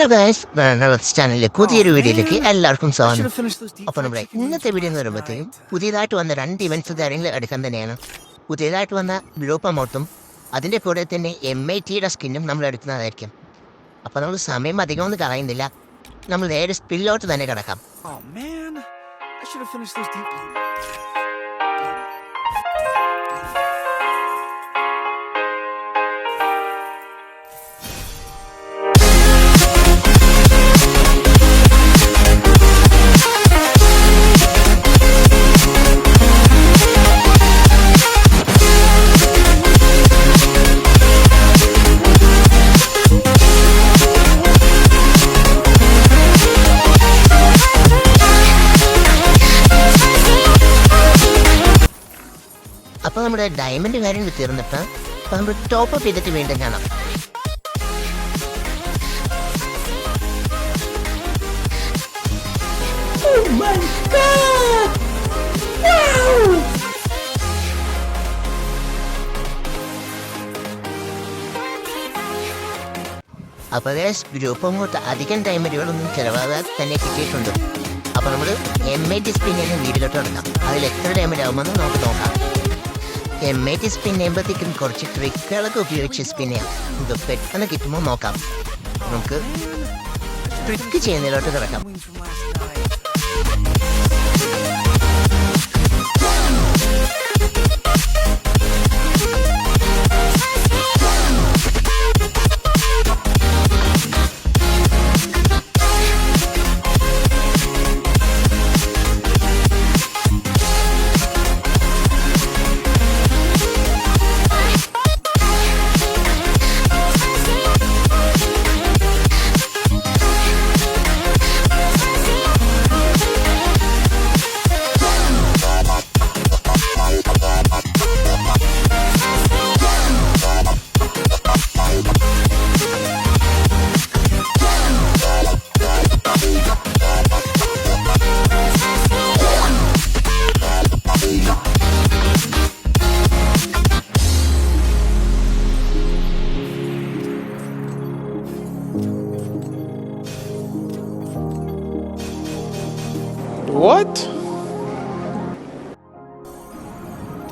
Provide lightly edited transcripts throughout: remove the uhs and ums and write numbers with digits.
Hello guys, ചാനലിലെ പുതിയൊരു വീഡിയോയിലേക്ക് എല്ലാവർക്കും സ്വാഗതം. അപ്പോൾ നമ്മുടെ ഇന്നത്തെ വീഡിയോ എന്ന് പറയുമ്പോഴത്തേക്കും പുതിയതായിട്ട് വന്ന 2 ഇവൻറ്റ്സ് കാര്യങ്ങൾ എടുക്കാൻ തന്നെയാണ്. പുതിയതായിട്ട് വന്ന ഗ്രൂപ്പ് അമൗണ്ടും അതിൻ്റെ കൂടെ തന്നെ MITയുടെ സ്കിന്നും നമ്മൾ എടുക്കുന്നതായിരിക്കും. അപ്പോൾ നമ്മൾ സമയം അധികമൊന്നും കളയുന്നില്ല, നമ്മൾ നേരെ സ്പില്ലോട്ട് തന്നെ കിടക്കാം. അപ്പോൾ നമ്മുടെ ഡയമണ്ട് കാര്യം തീർന്നിട്ട് അപ്പോൾ നമ്മൾ ടോപ്പ് അപ്പ് ചെയ്തിട്ട് വീണ്ടും കാണാം. അപ്പോൾ ഗ്രൂപ്പ് അങ്ങോട്ട് അധികം ഡയമണ്ടുകളൊന്നും ചിലവാകാതെ തന്നെ കിട്ടിയിട്ടുണ്ട്. അപ്പോൾ നമ്മൾ MIT സ്പിൻ ചെയ്യുന്ന വീഡിയോട്ട് തുടങ്ങാം. അതിൽ എത്ര ഡയമണ്ട് ആകുമെന്ന് നമുക്ക് നോക്കാം. MIT സ്പിൻ ചെയ്യുമ്പോഴത്തേക്കും കുറച്ച് ട്രിക്കുകളൊക്കെ ഉപയോഗിച്ച് സ്പിൻ ചെയ്യാം. ഇത് പെട്ടെന്ന് കിട്ടുമ്പോൾ നോക്കാം. നമുക്ക് ട്രിക്ക് ചെയ്യുന്നതിലോട്ട് കിടക്കാം.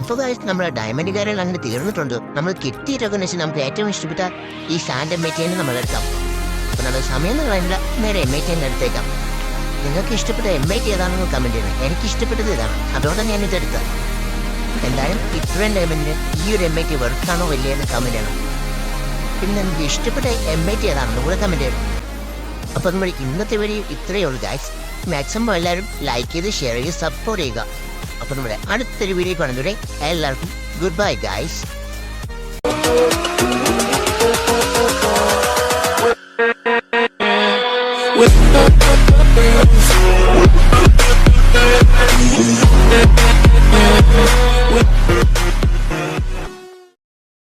അപ്പോൾ നമ്മുടെ ഡയമണ്ട് കാര്യം അങ്ങനെ തീർന്നിട്ടുണ്ട്. നമ്മൾ കിട്ടിയ റെക്കഗ്നേഷൻ നമുക്ക് ഏറ്റവും ഇഷ്ടപ്പെട്ട ഈ സാൻഡ് MIT നമ്മൾ എടുക്കാം. അപ്പോൾ നമ്മുടെ സമയം എന്ന് പറയുന്നത് നേരെ MIT എടുത്തേക്കാം. നിങ്ങൾക്ക് ഇഷ്ടപ്പെട്ട MIT ഏതാണെന്ന് കമൻറ്റ് ചെയ്യണം. എനിക്ക് ഇഷ്ടപ്പെട്ടത് ഇതാണ്, അതുകൊണ്ടാണ് ഞാൻ ഇതെടുത്തത്. എന്തായാലും ഇത്രയും ഡയമണ്ടിന് ഈ ഒരു MIT വെറുത്താണോ വലിയെന്ന് കമൻറ്റ് ചെയ്യണം. പിന്നെ നിങ്ങൾക്ക് ഇഷ്ടപ്പെട്ട MIT ഏതാണെന്ന് കൂടെ കമൻറ്റ് ചെയ്യണം. അപ്പോൾ നമ്മൾ ഇന്നത്തെ വീഡിയോ ഇത്രയേ ഉള്ളൂ ഗൈസ്. മാക്സിമം എല്ലാവരും ലൈക്ക് ചെയ്ത് ഷെയർ ചെയ്ത് സപ്പോർട്ട് ചെയ്യുക. അപ്പോൾ നമ്മുടെ അടുത്തൊരു വീഡിയോ കാണുന്നവരെ എല്ലാവർക്കും ഗുഡ് ബൈ ഗൈസ്. With